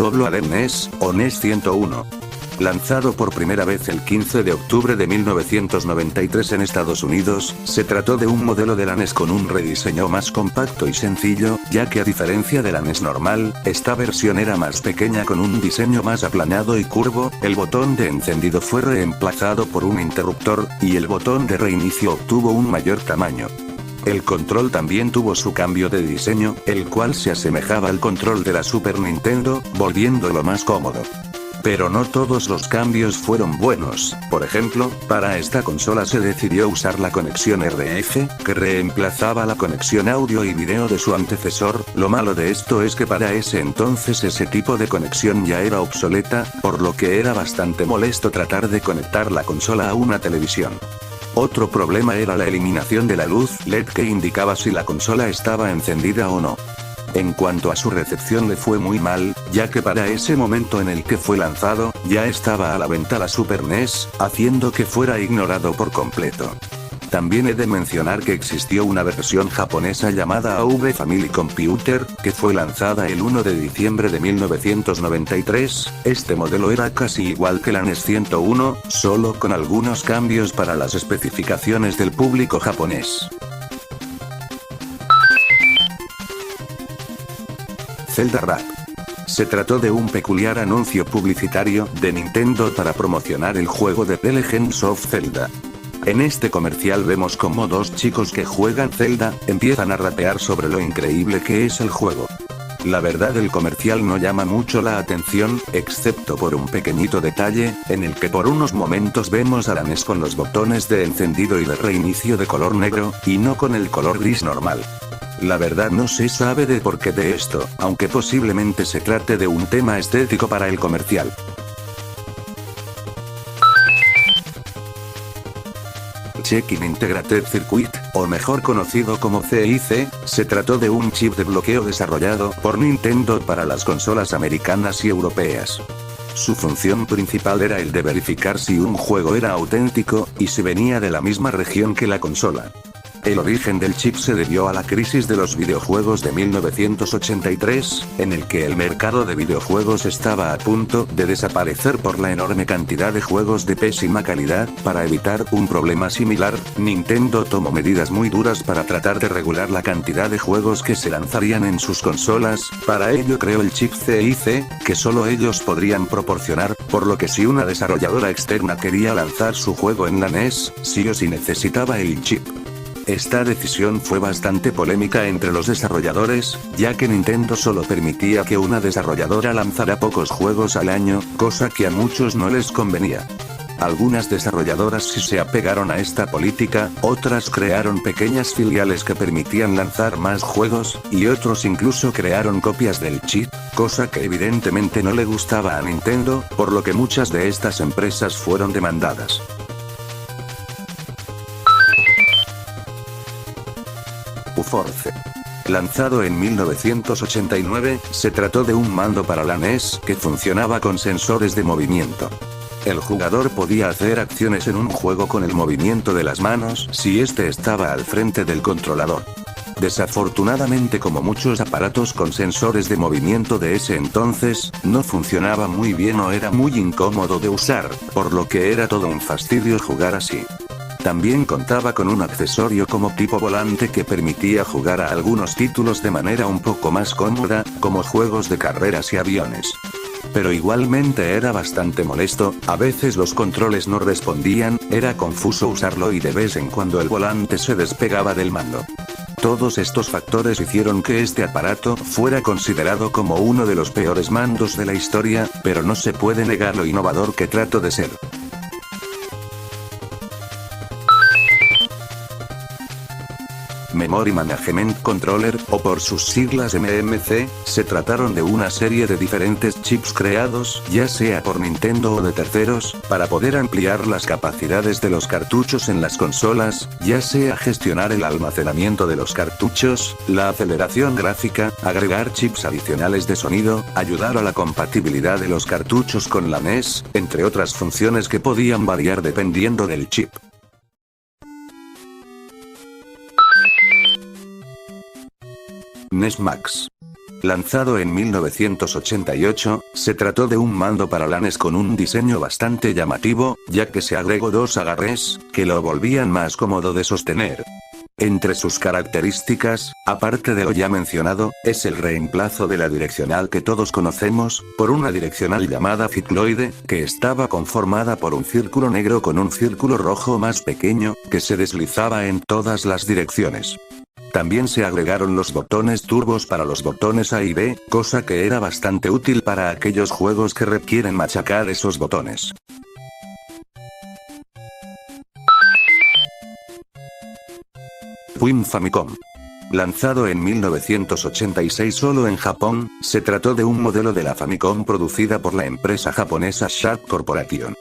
Nintendo Blood NES, o NES 101. Lanzado por primera vez el 15 de octubre de 1993 en Estados Unidos, se trató de un modelo de la NES con un rediseño más compacto y sencillo, ya que a diferencia de la NES normal, esta versión era más pequeña con un diseño más aplanado y curvo, el botón de encendido fue reemplazado por un interruptor, y el botón de reinicio obtuvo un mayor tamaño. El control también tuvo su cambio de diseño, el cual se asemejaba al control de la Super Nintendo, volviéndolo más cómodo. Pero no todos los cambios fueron buenos. Por ejemplo, para esta consola se decidió usar la conexión RF, que reemplazaba la conexión audio y video de su antecesor. Lo malo de esto es que para ese entonces ese tipo de conexión ya era obsoleta, por lo que era bastante molesto tratar de conectar la consola a una televisión. Otro problema era la eliminación de la luz LED que indicaba si la consola estaba encendida o no. En cuanto a su recepción le fue muy mal, ya que para ese momento en el que fue lanzado, ya estaba a la venta la Super NES, haciendo que fuera ignorado por completo. También he de mencionar que existió una versión japonesa llamada AV Family Computer, que fue lanzada el 1 de diciembre de 1993, este modelo era casi igual que la NES 101, solo con algunos cambios para las especificaciones del público japonés. Zelda Rap. Se trató de un peculiar anuncio publicitario de Nintendo para promocionar el juego de The Legend of Zelda. En este comercial vemos como dos chicos que juegan Zelda, empiezan a rapear sobre lo increíble que es el juego. La verdad el comercial no llama mucho la atención, excepto por un pequeñito detalle, en el que por unos momentos vemos a la NES con los botones de encendido y de reinicio de color negro, y no con el color gris normal. La verdad no se sabe de por qué de esto, aunque posiblemente se trate de un tema estético para el comercial. Check-in Integrated Circuit, o mejor conocido como CIC, se trató de un chip de bloqueo desarrollado por Nintendo para las consolas americanas y europeas. Su función principal era el de verificar si un juego era auténtico, y si venía de la misma región que la consola. El origen del chip se debió a la crisis de los videojuegos de 1983, en el que el mercado de videojuegos estaba a punto de desaparecer por la enorme cantidad de juegos de pésima calidad. Para evitar un problema similar, Nintendo tomó medidas muy duras para tratar de regular la cantidad de juegos que se lanzarían en sus consolas. Para ello creó el chip CIC, que solo ellos podrían proporcionar, por lo que si una desarrolladora externa quería lanzar su juego en la NES, sí o sí necesitaba el chip. Esta decisión fue bastante polémica entre los desarrolladores, ya que Nintendo solo permitía que una desarrolladora lanzara pocos juegos al año, cosa que a muchos no les convenía. Algunas desarrolladoras sí se apegaron a esta política, otras crearon pequeñas filiales que permitían lanzar más juegos, y otros incluso crearon copias del chip, cosa que evidentemente no le gustaba a Nintendo, por lo que muchas de estas empresas fueron demandadas. U-Force. Lanzado en 1989, se trató de un mando para la NES que funcionaba con sensores de movimiento. El jugador podía hacer acciones en un juego con el movimiento de las manos si este estaba al frente del controlador. Desafortunadamente, como muchos aparatos con sensores de movimiento de ese entonces, no funcionaba muy bien o era muy incómodo de usar, por lo que era todo un fastidio jugar así. También contaba con un accesorio como tipo volante que permitía jugar a algunos títulos de manera un poco más cómoda, como juegos de carreras y aviones. Pero igualmente era bastante molesto, a veces los controles no respondían, era confuso usarlo y de vez en cuando el volante se despegaba del mando. Todos estos factores hicieron que este aparato fuera considerado como uno de los peores mandos de la historia, pero no se puede negar lo innovador que trató de ser. Memory Management Controller, o por sus siglas MMC, se trataron de una serie de diferentes chips creados, ya sea por Nintendo o de terceros, para poder ampliar las capacidades de los cartuchos en las consolas, ya sea gestionar el almacenamiento de los cartuchos, la aceleración gráfica, agregar chips adicionales de sonido, ayudar a la compatibilidad de los cartuchos con la NES, entre otras funciones que podían variar dependiendo del chip. NES Max. Lanzado en 1988, se trató de un mando para la NES con un diseño bastante llamativo, ya que se agregó dos agarres, que lo volvían más cómodo de sostener. Entre sus características, aparte de lo ya mencionado, es el reemplazo de la direccional que todos conocemos, por una direccional llamada cicloide, que estaba conformada por un círculo negro con un círculo rojo más pequeño, que se deslizaba en todas las direcciones. También se agregaron los botones turbos para los botones A y B, cosa que era bastante útil para aquellos juegos que requieren machacar esos botones. Win Famicom. Lanzado en 1986 solo en Japón, se trató de un modelo de la Famicom producida por la empresa japonesa Sharp Corporation.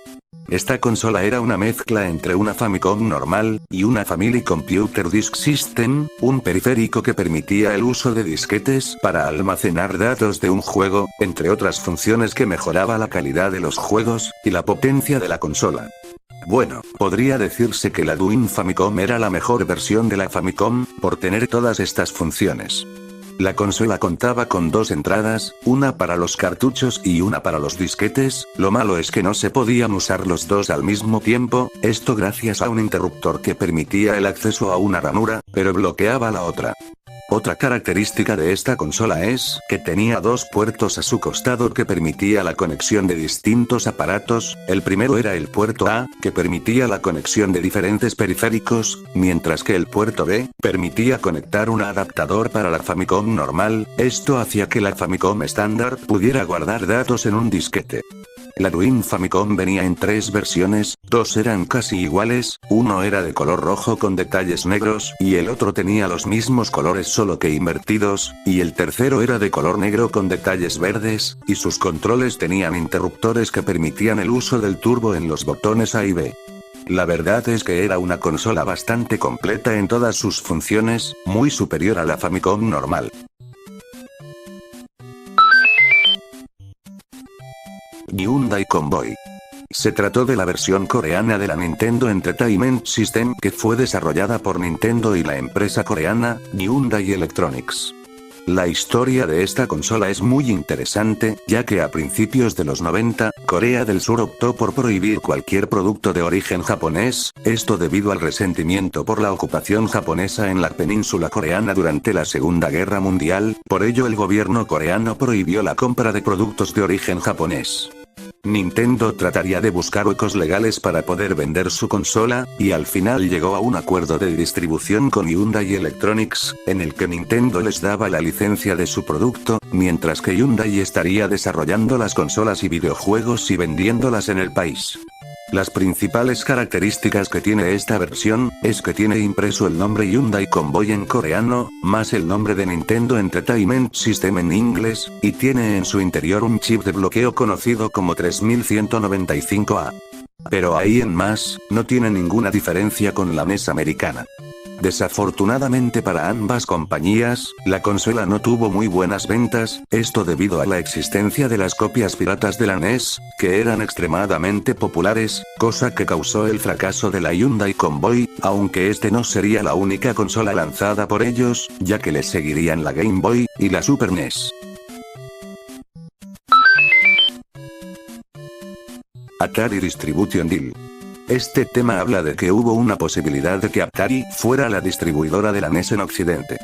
Esta consola era una mezcla entre una Famicom normal y una Family Computer Disk System, un periférico que permitía el uso de disquetes para almacenar datos de un juego, entre otras funciones que mejoraba la calidad de los juegos y la potencia de la consola. Bueno, podría decirse que la Win Famicom era la mejor versión de la Famicom, por tener todas estas funciones. La consola contaba con dos entradas, una para los cartuchos y una para los disquetes. Lo malo es que no se podían usar los dos al mismo tiempo, esto gracias a un interruptor que permitía el acceso a una ranura, pero bloqueaba la otra. Otra característica de esta consola es que tenía dos puertos a su costado que permitía la conexión de distintos aparatos. El primero era el puerto A, que permitía la conexión de diferentes periféricos, mientras que el puerto B permitía conectar un adaptador para la Famicom normal. Esto hacía que la Famicom estándar pudiera guardar datos en un disquete. La Win Famicom venía en tres versiones, dos eran casi iguales, uno era de color rojo con detalles negros, y el otro tenía los mismos colores solo que invertidos, y el tercero era de color negro con detalles verdes, y sus controles tenían interruptores que permitían el uso del turbo en los botones A y B. La verdad es que era una consola bastante completa en todas sus funciones, muy superior a la Famicom normal. Hyundai Convoy. Se trató de la versión coreana de la Nintendo Entertainment System que fue desarrollada por Nintendo y la empresa coreana, Hyundai Electronics. La historia de esta consola es muy interesante, ya que a principios de los 90, Corea del Sur optó por prohibir cualquier producto de origen japonés, esto debido al resentimiento por la ocupación japonesa en la península coreana durante la Segunda Guerra Mundial. Por ello el gobierno coreano prohibió la compra de productos de origen japonés. Nintendo trataría de buscar huecos legales para poder vender su consola, y al final llegó a un acuerdo de distribución con Hyundai Electronics, en el que Nintendo les daba la licencia de su producto, mientras que Hyundai estaría desarrollando las consolas y videojuegos y vendiéndolas en el país. Las principales características que tiene esta versión, es que tiene impreso el nombre Hyundai Convoy en coreano, más el nombre de Nintendo Entertainment System en inglés, y tiene en su interior un chip de bloqueo conocido como 3195A. Pero ahí en más, no tiene ninguna diferencia con la NES americana. Desafortunadamente para ambas compañías, la consola no tuvo muy buenas ventas, esto debido a la existencia de las copias piratas de la NES, que eran extremadamente populares, cosa que causó el fracaso de la Hyundai Convoy, aunque este no sería la única consola lanzada por ellos, ya que les seguirían la Game Boy y la Super NES. Atari Distribution Deal. Este tema habla de que hubo una posibilidad de que Atari fuera la distribuidora de la NES en Occidente.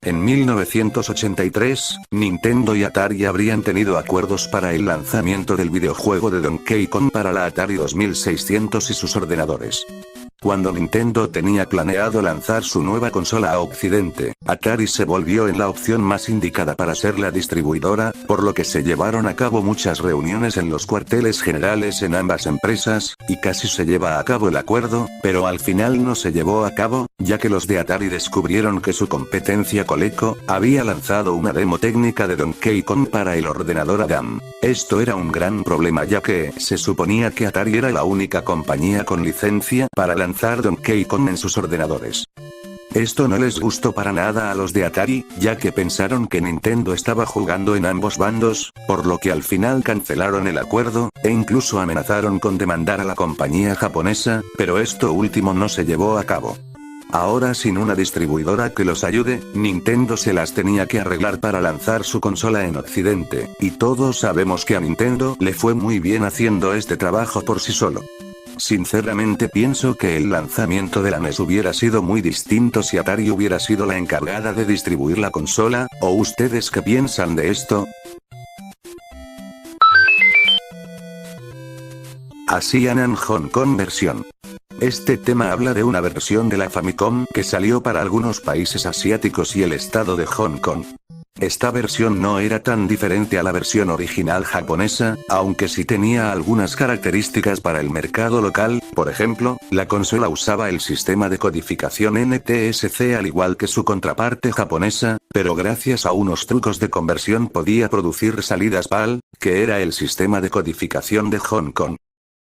En 1983, Nintendo y Atari habrían tenido acuerdos para el lanzamiento del videojuego de Donkey Kong para la Atari 2600 y sus ordenadores. Cuando Nintendo tenía planeado lanzar su nueva consola a Occidente, Atari se volvió en la opción más indicada para ser la distribuidora, por lo que se llevaron a cabo muchas reuniones en los cuarteles generales en ambas empresas, y casi se lleva a cabo el acuerdo, pero al final no se llevó a cabo, ya que los de Atari descubrieron que su competencia Coleco había lanzado una demo técnica de Donkey Kong para el ordenador Adam. Esto era un gran problema ya que se suponía que Atari era la única compañía con licencia para lanzar Donkey Kong en sus ordenadores. Esto no les gustó para nada a los de Atari, ya que pensaron que Nintendo estaba jugando en ambos bandos, por lo que al final cancelaron el acuerdo, e incluso amenazaron con demandar a la compañía japonesa, pero esto último no se llevó a cabo. Ahora sin una distribuidora que los ayude, Nintendo se las tenía que arreglar para lanzar su consola en Occidente, y todos sabemos que a Nintendo le fue muy bien haciendo este trabajo por sí solo. Sinceramente pienso que el lanzamiento de la NES hubiera sido muy distinto si Atari hubiera sido la encargada de distribuir la consola, ¿o ustedes qué piensan de esto? Asianan Hong Kong versión. Este tema habla de una versión de la Famicom que salió para algunos países asiáticos y el estado de Hong Kong. Esta versión no era tan diferente a la versión original japonesa, aunque sí tenía algunas características para el mercado local. Por ejemplo, la consola usaba el sistema de codificación NTSC al igual que su contraparte japonesa, pero gracias a unos trucos de conversión podía producir salidas PAL, que era el sistema de codificación de Hong Kong.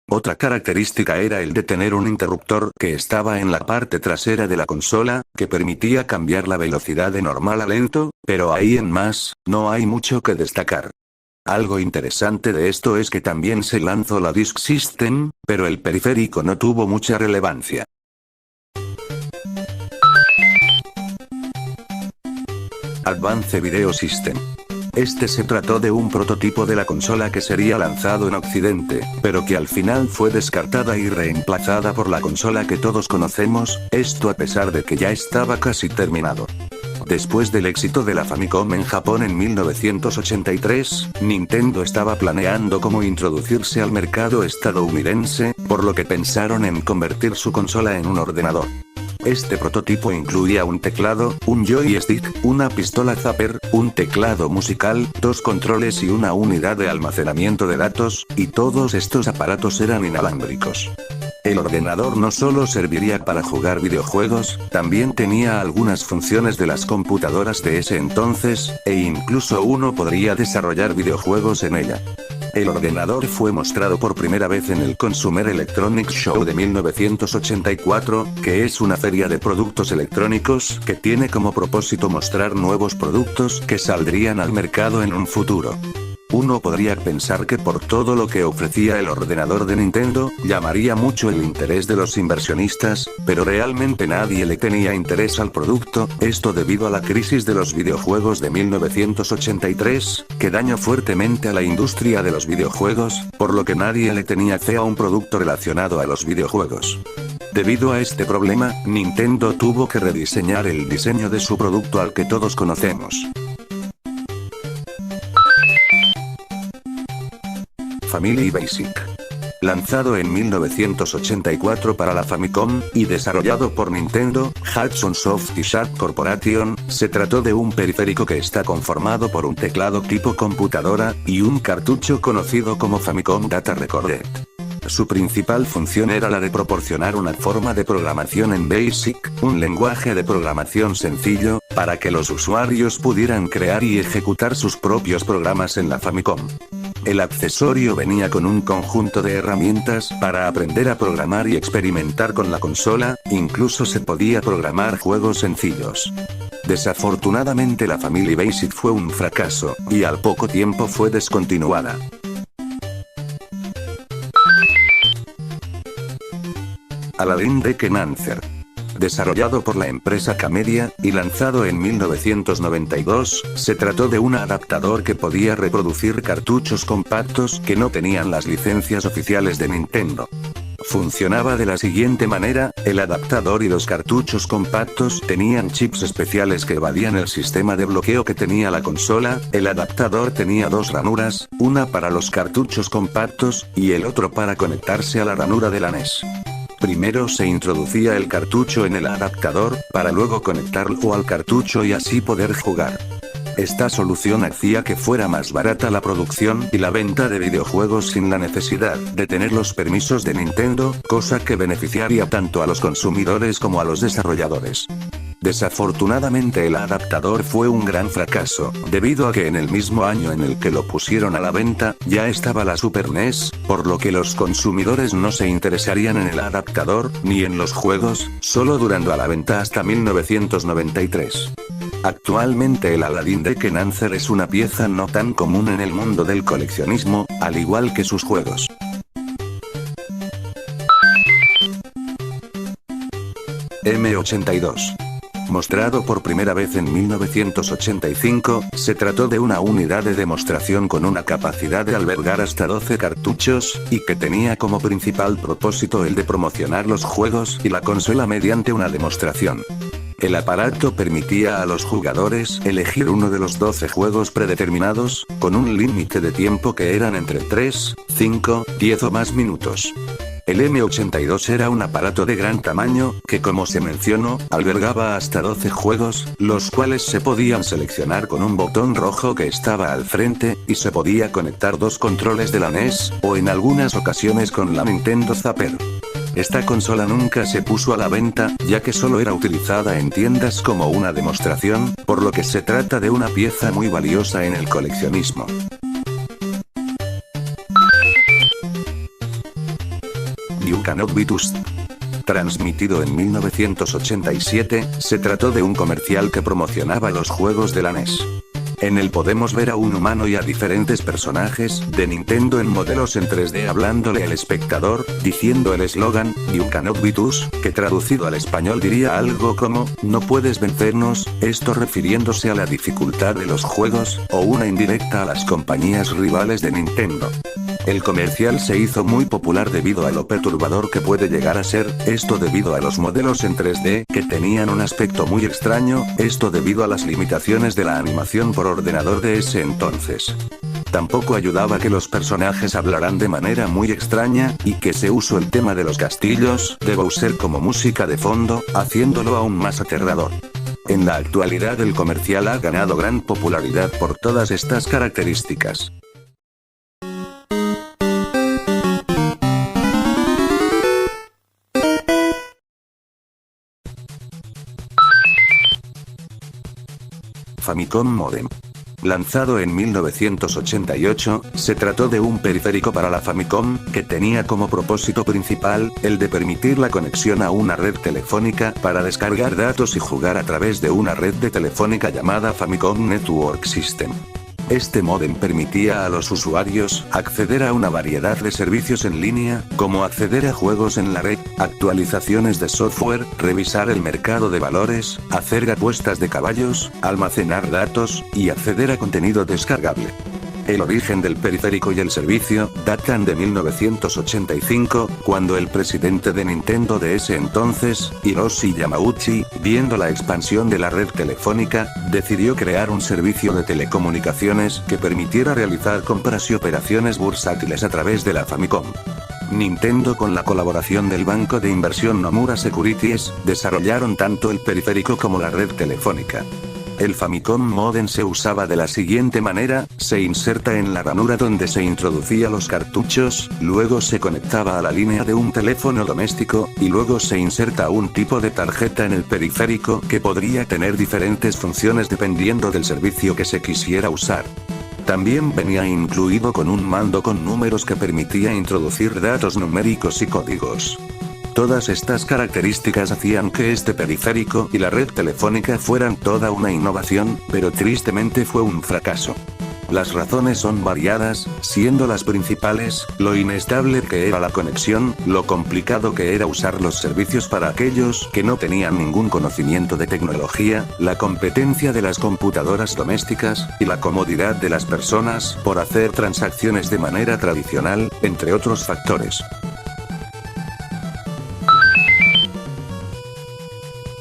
Otra característica era el de tener un interruptor que estaba en la parte trasera de la consola, que permitía cambiar la velocidad de normal a lento, pero ahí en más, no hay mucho que destacar. Algo interesante de esto es que también se lanzó la Disk System, pero el periférico no tuvo mucha relevancia. Advance Video System. Este se trató de un prototipo de la consola que sería lanzado en Occidente, pero que al final fue descartada y reemplazada por la consola que todos conocemos, esto a pesar de que ya estaba casi terminado. Después del éxito de la Famicom en Japón en 1983, Nintendo estaba planeando cómo introducirse al mercado estadounidense, por lo que pensaron en convertir su consola en un ordenador. Este prototipo incluía un teclado, un joystick, una pistola zapper, un teclado musical, 2 controles y una unidad de almacenamiento de datos, y todos estos aparatos eran inalámbricos. El ordenador no solo serviría para jugar videojuegos, también tenía algunas funciones de las computadoras de ese entonces, e incluso uno podría desarrollar videojuegos en ella. El ordenador fue mostrado por primera vez en el Consumer Electronics Show de 1984, que es una feria de productos electrónicos que tiene como propósito mostrar nuevos productos que saldrían al mercado en un futuro. Uno podría pensar que por todo lo que ofrecía el ordenador de Nintendo, llamaría mucho el interés de los inversionistas, pero realmente nadie le tenía interés al producto, esto debido a la crisis de los videojuegos de 1983, que dañó fuertemente a la industria de los videojuegos, por lo que nadie le tenía fe a un producto relacionado a los videojuegos. Debido a este problema, Nintendo tuvo que rediseñar el diseño de su producto al que todos conocemos. Family Basic. Lanzado en 1984 para la Famicom, y desarrollado por Nintendo, Hudson Soft y Sharp Corporation, se trató de un periférico que está conformado por un teclado tipo computadora, y un cartucho conocido como Famicom Data Recorder. Su principal función era la de proporcionar una forma de programación en BASIC, un lenguaje de programación sencillo, para que los usuarios pudieran crear y ejecutar sus propios programas en la Famicom. El accesorio venía con un conjunto de herramientas para aprender a programar y experimentar con la consola, incluso se podía programar juegos sencillos. Desafortunadamente la Family Basic fue un fracaso, y al poco tiempo fue descontinuada. Aladdin Deck Enhancer. Desarrollado por la empresa Camedia, y lanzado en 1992, se trató de un adaptador que podía reproducir cartuchos compactos que no tenían las licencias oficiales de Nintendo. Funcionaba de la siguiente manera, el adaptador y los cartuchos compactos tenían chips especiales que evadían el sistema de bloqueo que tenía la consola. El adaptador tenía 2 ranuras, una para los cartuchos compactos, y el otro para conectarse a la ranura de la NES. Primero se introducía el cartucho en el adaptador, para luego conectarlo al cartucho y así poder jugar. Esta solución hacía que fuera más barata la producción y la venta de videojuegos sin la necesidad de tener los permisos de Nintendo, cosa que beneficiaría tanto a los consumidores como a los desarrolladores. Desafortunadamente el adaptador fue un gran fracaso, debido a que en el mismo año en el que lo pusieron a la venta, ya estaba la Super NES, por lo que los consumidores no se interesarían en el adaptador, ni en los juegos, solo durando a la venta hasta 1993. Actualmente el Aladdin Deck Enhancer es una pieza no tan común en el mundo del coleccionismo, al igual que sus juegos. M82. Mostrado por primera vez en 1985, se trató de una unidad de demostración con una capacidad de albergar hasta 12 cartuchos, y que tenía como principal propósito el de promocionar los juegos y la consola mediante una demostración. El aparato permitía a los jugadores elegir uno de los 12 juegos predeterminados, con un límite de tiempo que eran entre 3, 5, 10 o más minutos. El M82 era un aparato de gran tamaño, que como se mencionó, albergaba hasta 12 juegos, los cuales se podían seleccionar con un botón rojo que estaba al frente, y se podía conectar dos controles de la NES, o en algunas ocasiones con la Nintendo Zapper. Esta consola nunca se puso a la venta, ya que solo era utilizada en tiendas como una demostración, por lo que se trata de una pieza muy valiosa en el coleccionismo. You Cannot Be Touched. Transmitido en 1987, se trató de un comercial que promocionaba los juegos de la NES. En él podemos ver a un humano y a diferentes personajes de Nintendo en modelos en 3D hablándole al espectador, diciendo el eslogan, You Cannot Be Touched, que traducido al español diría algo como, no puedes vencernos, esto refiriéndose a la dificultad de los juegos, o una indirecta a las compañías rivales de Nintendo. El comercial se hizo muy popular debido a lo perturbador que puede llegar a ser, esto debido a los modelos en 3D, que tenían un aspecto muy extraño, esto debido a las limitaciones de la animación por ordenador de ese entonces. Tampoco ayudaba que los personajes hablaran de manera muy extraña, y que se usó el tema de los castillos de Bowser como música de fondo, haciéndolo aún más aterrador. En la actualidad el comercial ha ganado gran popularidad por todas estas características. Famicom Modem. Lanzado en 1988, se trató de un periférico para la Famicom, que tenía como propósito principal, el de permitir la conexión a una red telefónica para descargar datos y jugar a través de una red de telefónica llamada Famicom Network System. Este módem permitía a los usuarios acceder a una variedad de servicios en línea, como acceder a juegos en la red, actualizaciones de software, revisar el mercado de valores, hacer apuestas de caballos, almacenar datos, y acceder a contenido descargable. El origen del periférico y el servicio datan de 1985, cuando el presidente de Nintendo de ese entonces, Hiroshi Yamauchi, viendo la expansión de la red telefónica, decidió crear un servicio de telecomunicaciones que permitiera realizar compras y operaciones bursátiles a través de la Famicom. Nintendo, con la colaboración del banco de inversión Nomura Securities, desarrollaron tanto el periférico como la red telefónica. El Famicom Modem se usaba de la siguiente manera: se inserta en la ranura donde se introducía los cartuchos, luego se conectaba a la línea de un teléfono doméstico, y luego se inserta un tipo de tarjeta en el periférico que podría tener diferentes funciones dependiendo del servicio que se quisiera usar. También venía incluido con un mando con números que permitía introducir datos numéricos y códigos. Todas estas características hacían que este periférico y la red telefónica fueran toda una innovación, pero tristemente fue un fracaso. Las razones son variadas, siendo las principales, lo inestable que era la conexión, lo complicado que era usar los servicios para aquellos que no tenían ningún conocimiento de tecnología, la competencia de las computadoras domésticas, y la comodidad de las personas por hacer transacciones de manera tradicional, entre otros factores.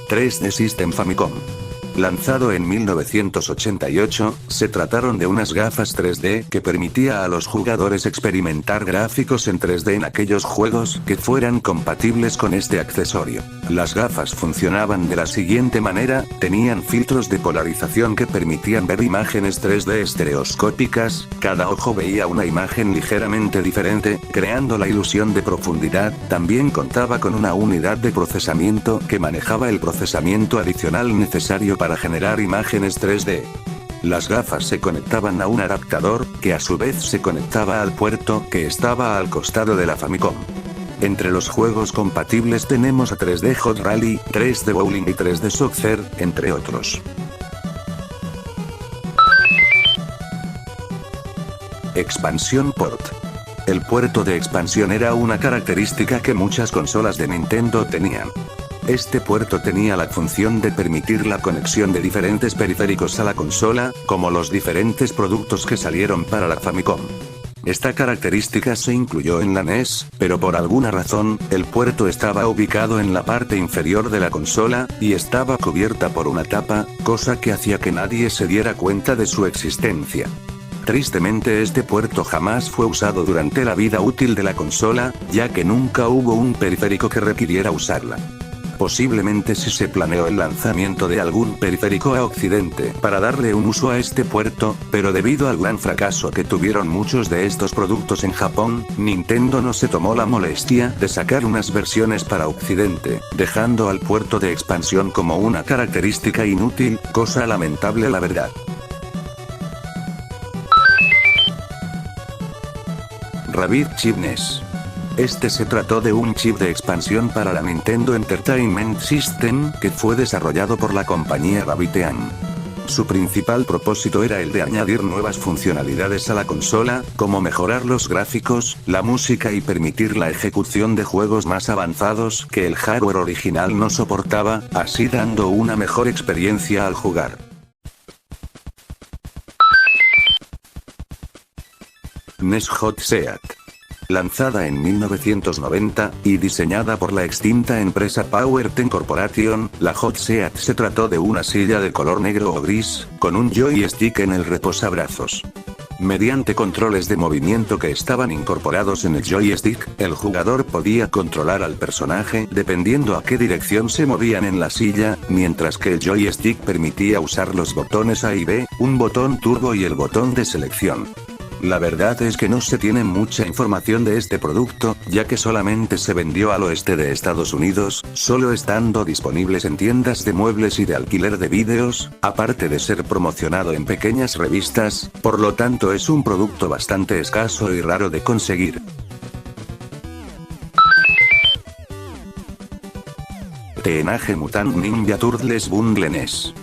3D System Famicom. Lanzado en 1988, se trataron de unas gafas 3D que permitía a los jugadores experimentar gráficos en 3D en aquellos juegos que fueran compatibles con este accesorio. Las gafas funcionaban de la siguiente manera: tenían filtros de polarización que permitían ver imágenes 3D estereoscópicas, cada ojo veía una imagen ligeramente diferente, creando la ilusión de profundidad. También contaba con una unidad de procesamiento que manejaba el procesamiento adicional necesario para generar imágenes 3D. Las gafas se conectaban a un adaptador, que a su vez se conectaba al puerto que estaba al costado de la Famicom. Entre los juegos compatibles tenemos a 3D Hot Rally, 3D Bowling y 3D Soccer, entre otros. Expansión Port. El puerto de expansión era una característica que muchas consolas de Nintendo tenían. Este puerto tenía la función de permitir la conexión de diferentes periféricos a la consola, como los diferentes productos que salieron para la Famicom. Esta característica se incluyó en la NES, pero por alguna razón, el puerto estaba ubicado en la parte inferior de la consola, y estaba cubierta por una tapa, cosa que hacía que nadie se diera cuenta de su existencia. Tristemente este puerto jamás fue usado durante la vida útil de la consola, ya que nunca hubo un periférico que requiriera usarla. Posiblemente sí se planeó el lanzamiento de algún periférico a Occidente para darle un uso a este puerto, pero debido al gran fracaso que tuvieron muchos de estos productos en Japón, Nintendo no se tomó la molestia de sacar unas versiones para Occidente, dejando al puerto de expansión como una característica inútil, cosa lamentable la verdad. Rabbit Chip NES. Este se trató de un chip de expansión para la Nintendo Entertainment System, que fue desarrollado por la compañía Rabbiteam. Su principal propósito era el de añadir nuevas funcionalidades a la consola, como mejorar los gráficos, la música y permitir la ejecución de juegos más avanzados que el hardware original no soportaba, así dando una mejor experiencia al jugar. NES Hot Seat. Lanzada en 1990, y diseñada por la extinta empresa PowerTen Corporation, la Hot Seat se trató de una silla de color negro o gris, con un joystick en el reposabrazos. Mediante controles de movimiento que estaban incorporados en el joystick, el jugador podía controlar al personaje dependiendo a qué dirección se movían en la silla, mientras que el joystick permitía usar los botones A y B, un botón turbo y el botón de selección. La verdad es que no se tiene mucha información de este producto, ya que solamente se vendió al oeste de Estados Unidos, solo estando disponibles en tiendas de muebles y de alquiler de vídeos, aparte de ser promocionado en pequeñas revistas, por lo tanto es un producto bastante escaso y raro de conseguir. Teenage Mutant Ninja Turtles Bundle NES.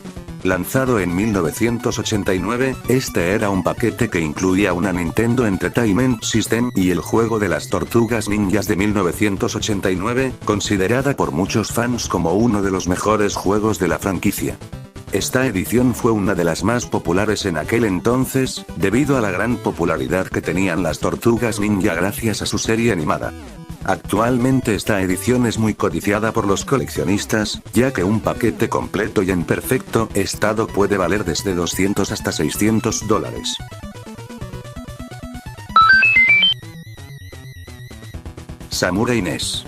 Lanzado en 1989, este era un paquete que incluía una Nintendo Entertainment System y el juego de las Tortugas Ninjas de 1989, considerada por muchos fans como uno de los mejores juegos de la franquicia. Esta edición fue una de las más populares en aquel entonces, debido a la gran popularidad que tenían las Tortugas Ninja gracias a su serie animada. Actualmente esta edición es muy codiciada por los coleccionistas, ya que un paquete completo y en perfecto estado puede valer desde $200 hasta $600. Samurai NES.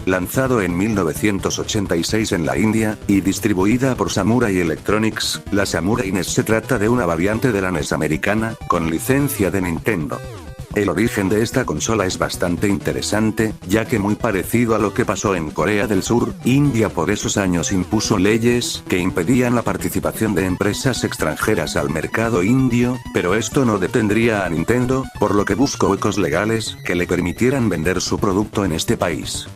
Lanzado en 1986 en la India, y distribuida por Samurai Electronics, la Samurai NES se trata de una variante de la NES americana, con licencia de Nintendo. El origen de esta consola es bastante interesante, ya que muy parecido a lo que pasó en Corea del Sur, India por esos años impuso leyes que impedían la participación de empresas extranjeras al mercado indio, pero esto no detendría a Nintendo, por lo que buscó huecos legales que le permitieran vender su producto en este país.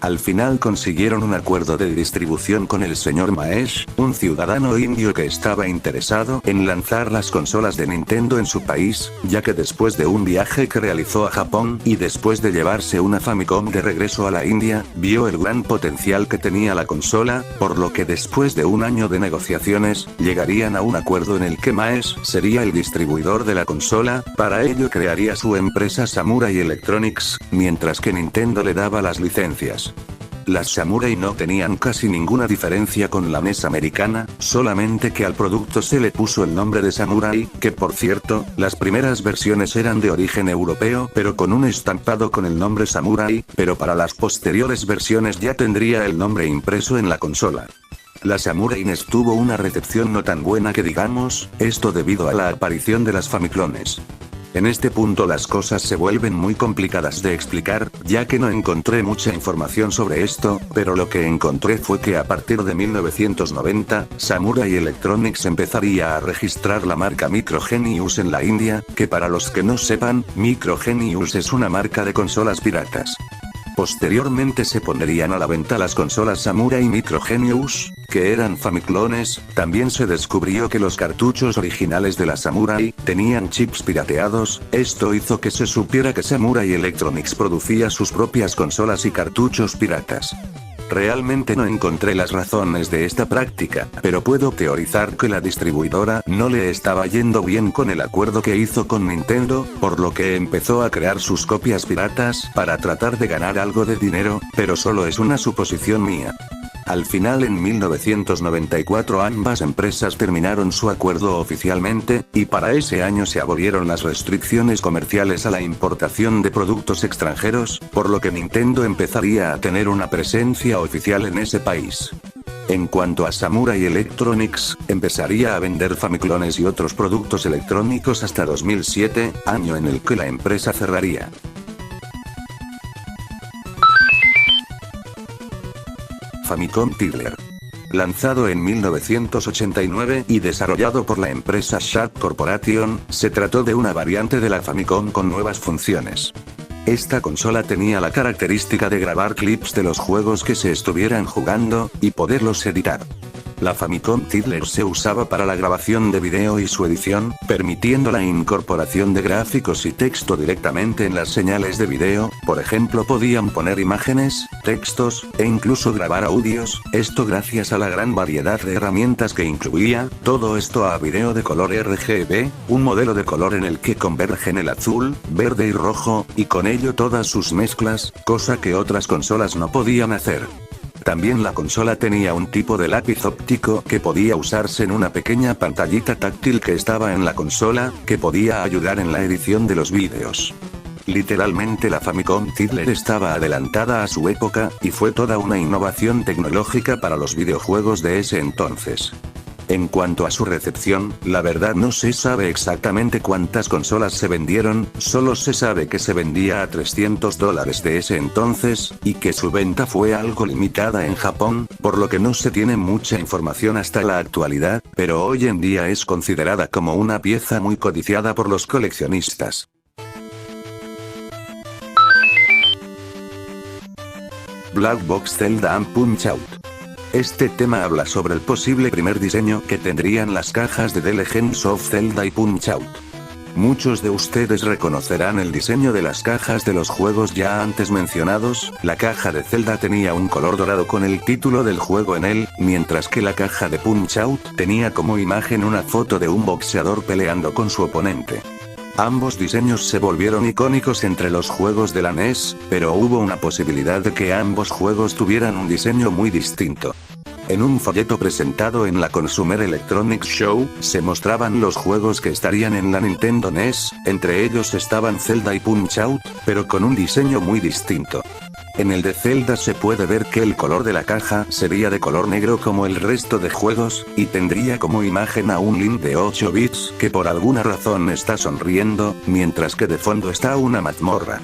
Al final consiguieron un acuerdo de distribución con el señor Mahesh, un ciudadano indio que estaba interesado en lanzar las consolas de Nintendo en su país, ya que después de un viaje que realizó a Japón y después de llevarse una Famicom de regreso a la India, vio el gran potencial que tenía la consola, por lo que después de un año de negociaciones, llegarían a un acuerdo en el que Mahesh sería el distribuidor de la consola, para ello crearía su empresa Samurai Electronics, mientras que Nintendo le daba las licencias. Las Samurai no tenían casi ninguna diferencia con la NES americana, solamente que al producto se le puso el nombre de Samurai, que por cierto, las primeras versiones eran de origen europeo pero con un estampado con el nombre Samurai, pero para las posteriores versiones ya tendría el nombre impreso en la consola. La Samurai NES tuvo una recepción no tan buena que digamos, esto debido a la aparición de las Famiclones. En este punto las cosas se vuelven muy complicadas de explicar, ya que no encontré mucha información sobre esto, pero lo que encontré fue que a partir de 1990, Samurai Electronics empezaría a registrar la marca Microgenius en la India, que para los que no sepan, Microgenius es una marca de consolas piratas. Posteriormente se pondrían a la venta las consolas Samurai Microgenius, que eran Famiclones. También se descubrió que los cartuchos originales de la Samurai tenían chips pirateados. Esto hizo que se supiera que Samurai Electronics producía sus propias consolas y cartuchos piratas. Realmente no encontré las razones de esta práctica, pero puedo teorizar que la distribuidora no le estaba yendo bien con el acuerdo que hizo con Nintendo, por lo que empezó a crear sus copias piratas para tratar de ganar algo de dinero, pero solo es una suposición mía. Al final en 1994 ambas empresas terminaron su acuerdo oficialmente, y para ese año se abolieron las restricciones comerciales a la importación de productos extranjeros, por lo que Nintendo empezaría a tener una presencia oficial en ese país. En cuanto a Samurai Electronics, empezaría a vender Famiclones y otros productos electrónicos hasta 2007, año en el que la empresa cerraría. Famicom Tiddler. Lanzado en 1989 y desarrollado por la empresa Sharp Corporation, se trató de una variante de la Famicom con nuevas funciones. Esta consola tenía la característica de grabar clips de los juegos que se estuvieran jugando, y poderlos editar. La Famicom Tiddler se usaba para la grabación de video y su edición, permitiendo la incorporación de gráficos y texto directamente en las señales de video, por ejemplo podían poner imágenes, textos, e incluso grabar audios, esto gracias a la gran variedad de herramientas que incluía, todo esto a video de color RGB, un modelo de color en el que convergen el azul, verde y rojo, y con ello todas sus mezclas, cosa que otras consolas no podían hacer. También la consola tenía un tipo de lápiz óptico que podía usarse en una pequeña pantallita táctil que estaba en la consola, que podía ayudar en la edición de los vídeos. Literalmente la Famicom Tiddler estaba adelantada a su época, y fue toda una innovación tecnológica para los videojuegos de ese entonces. En cuanto a su recepción, la verdad no se sabe exactamente cuántas consolas se vendieron, solo se sabe que se vendía a $300 de ese entonces, y que su venta fue algo limitada en Japón, por lo que no se tiene mucha información hasta la actualidad, pero hoy en día es considerada como una pieza muy codiciada por los coleccionistas. Black Box Zelda and Punch-Out! Este tema habla sobre el posible primer diseño que tendrían las cajas de The Legends of Zelda y Punch-Out! Muchos de ustedes reconocerán el diseño de las cajas de los juegos ya antes mencionados. La caja de Zelda tenía un color dorado con el título del juego en él, mientras que la caja de Punch-Out! Tenía como imagen una foto de un boxeador peleando con su oponente. Ambos diseños se volvieron icónicos entre los juegos de la NES, pero hubo una posibilidad de que ambos juegos tuvieran un diseño muy distinto. En un folleto presentado en la Consumer Electronics Show, se mostraban los juegos que estarían en la Nintendo NES, entre ellos estaban Zelda y Punch-Out!, pero con un diseño muy distinto. En el de Zelda se puede ver que el color de la caja sería de color negro como el resto de juegos, y tendría como imagen a un Link de 8 bits que por alguna razón está sonriendo, mientras que de fondo está una mazmorra.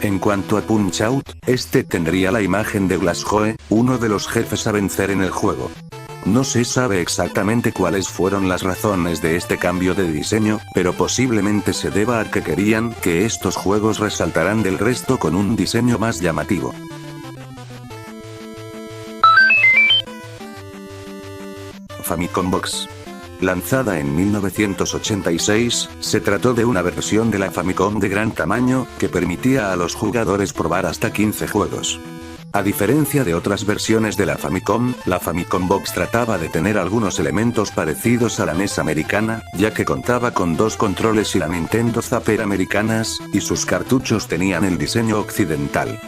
En cuanto a Punch-Out!, este tendría la imagen de Glasgow, uno de los jefes a vencer en el juego. No se sabe exactamente cuáles fueron las razones de este cambio de diseño, pero posiblemente se deba a que querían que estos juegos resaltaran del resto con un diseño más llamativo. Famicom Box. Lanzada en 1986, se trató de una versión de la Famicom de gran tamaño, que permitía a los jugadores probar hasta 15 juegos. A diferencia de otras versiones de la Famicom Box trataba de tener algunos elementos parecidos a la NES americana, ya que contaba con dos controles y la Nintendo Zapper americanas, y sus cartuchos tenían el diseño occidental.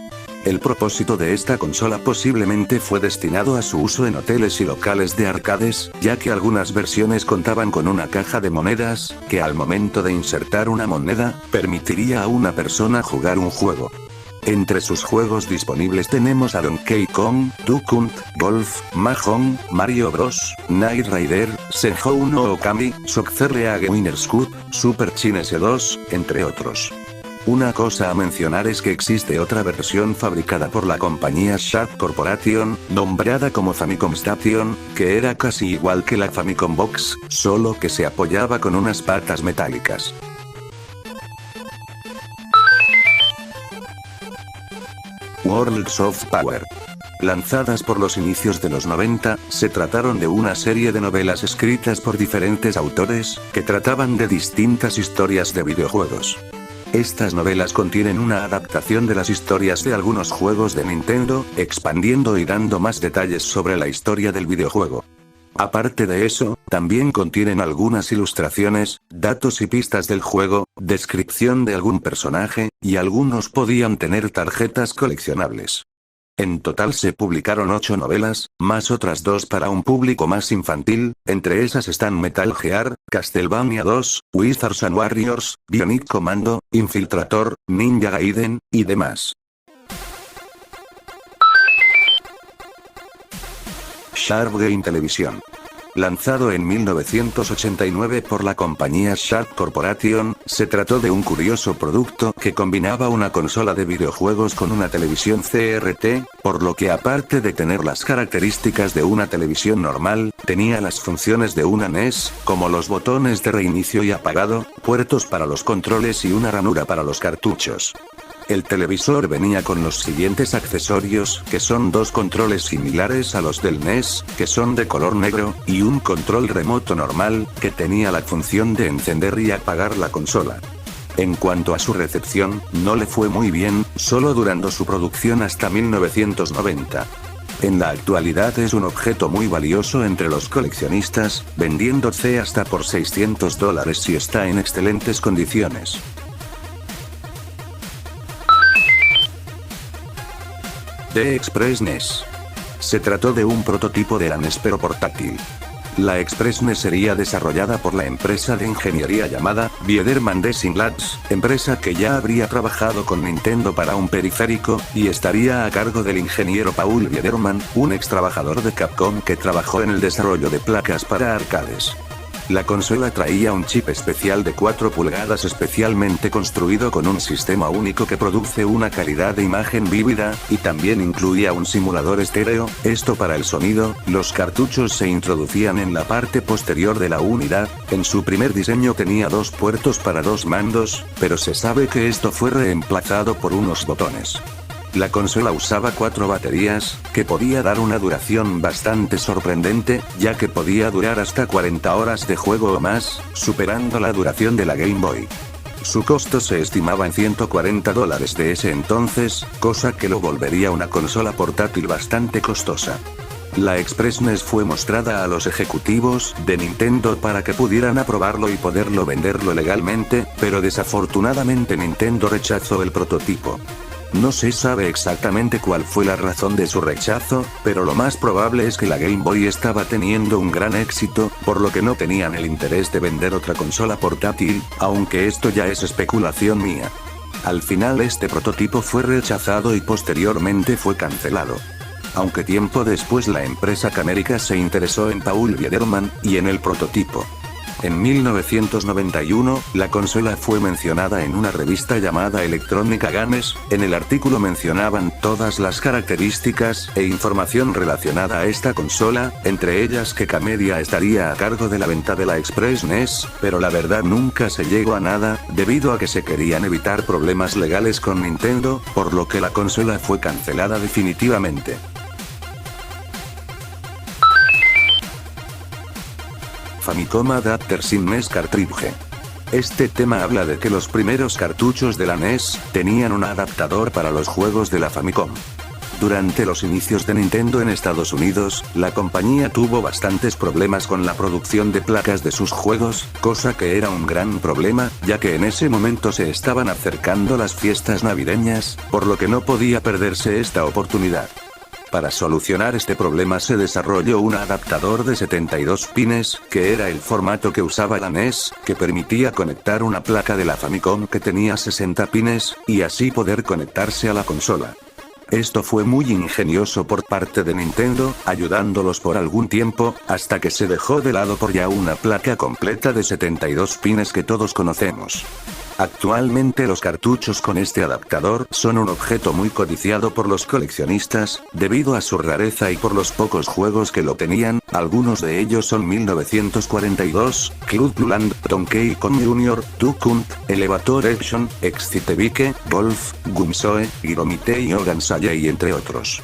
El propósito de esta consola posiblemente fue destinado a su uso en hoteles y locales de arcades, ya que algunas versiones contaban con una caja de monedas, que al momento de insertar una moneda, permitiría a una persona jugar un juego. Entre sus juegos disponibles tenemos a Donkey Kong, Duck Hunt, Golf, Mahjong, Mario Bros, Knight Rider, Senhou no Okami, Soccer League Winners Cup, Super Chines 2, entre otros. Una cosa a mencionar es que existe otra versión fabricada por la compañía Sharp Corporation, nombrada como Famicom Station, que era casi igual que la Famicom Box, solo que se apoyaba con unas patas metálicas. Worlds of Power. Lanzadas por los inicios de los 90, se trataron de una serie de novelas escritas por diferentes autores, que trataban de distintas historias de videojuegos. Estas novelas contienen una adaptación de las historias de algunos juegos de Nintendo, expandiendo y dando más detalles sobre la historia del videojuego. Aparte de eso, también contienen algunas ilustraciones, datos y pistas del juego, descripción de algún personaje, y algunos podían tener tarjetas coleccionables. En total se publicaron 8 novelas, más otras 2 para un público más infantil, entre esas están Metal Gear, Castlevania 2, Wizards and Warriors, Bionic Commando, Infiltrator, Ninja Gaiden, y demás. Sharp Game Television. Lanzado en 1989 por la compañía Sharp Corporation, se trató de un curioso producto que combinaba una consola de videojuegos con una televisión CRT, por lo que aparte de tener las características de una televisión normal, tenía las funciones de una NES, como los botones de reinicio y apagado, puertos para los controles y una ranura para los cartuchos. El televisor venía con los siguientes accesorios, que son 2 controles similares a los del NES, que son de color negro, y un control remoto normal, que tenía la función de encender y apagar la consola. En cuanto a su recepción, no le fue muy bien, solo durando su producción hasta 1990. En la actualidad es un objeto muy valioso entre los coleccionistas, vendiéndose hasta por $600 si está en excelentes condiciones. The Express NES. Se trató de un prototipo de la NES pero portátil. La Express NES sería desarrollada por la empresa de ingeniería llamada Biedermann Design Labs, empresa que ya habría trabajado con Nintendo para un periférico, y estaría a cargo del ingeniero Paul Biedermann, un ex trabajador de Capcom que trabajó en el desarrollo de placas para arcades. La consola traía un chip especial de 4 pulgadas especialmente construido con un sistema único que produce una calidad de imagen vívida, y también incluía un simulador estéreo, esto para el sonido. Los cartuchos se introducían en la parte posterior de la unidad. En su primer diseño tenía 2 puertos para 2 mandos, pero se sabe que esto fue reemplazado por unos botones. La consola usaba 4 baterías, que podía dar una duración bastante sorprendente, ya que podía durar hasta 40 horas de juego o más, superando la duración de la Game Boy. Su costo se estimaba en $140 de ese entonces, cosa que lo volvería una consola portátil bastante costosa. La Express NES fue mostrada a los ejecutivos de Nintendo para que pudieran aprobarlo y poderlo venderlo legalmente, pero desafortunadamente Nintendo rechazó el prototipo. No se sabe exactamente cuál fue la razón de su rechazo, pero lo más probable es que la Game Boy estaba teniendo un gran éxito, por lo que no tenían el interés de vender otra consola portátil, aunque esto ya es especulación mía. Al final este prototipo fue rechazado y posteriormente fue cancelado. Aunque tiempo después la empresa Camerica se interesó en Paul Biedermann, y en el prototipo. En 1991, la consola fue mencionada en una revista llamada Electronica Games. En el artículo mencionaban todas las características e información relacionada a esta consola, entre ellas que Camedia estaría a cargo de la venta de la Express NES, pero la verdad nunca se llegó a nada, debido a que se querían evitar problemas legales con Nintendo, por lo que la consola fue cancelada definitivamente. Famicom Adapter sin NES Cartridge. Este tema habla de que los primeros cartuchos de la NES tenían un adaptador para los juegos de la Famicom. Durante los inicios de Nintendo en Estados Unidos, la compañía tuvo bastantes problemas con la producción de placas de sus juegos, cosa que era un gran problema, ya que en ese momento se estaban acercando las fiestas navideñas, por lo que no podía perderse esta oportunidad. Para solucionar este problema se desarrolló un adaptador de 72 pines, que era el formato que usaba la NES, que permitía conectar una placa de la Famicom que tenía 60 pines, y así poder conectarse a la consola. Esto fue muy ingenioso por parte de Nintendo, ayudándolos por algún tiempo, hasta que se dejó de lado por ya una placa completa de 72 pines que todos conocemos. Actualmente los cartuchos con este adaptador son un objeto muy codiciado por los coleccionistas, debido a su rareza y por los pocos juegos que lo tenían. Algunos de ellos son 1942, Club Blueland, Donkey Kong Jr., Duck Hunt, Elevator Action, Excitebike, Golf, Gumsoe, Giromite y Ogan Salley entre otros.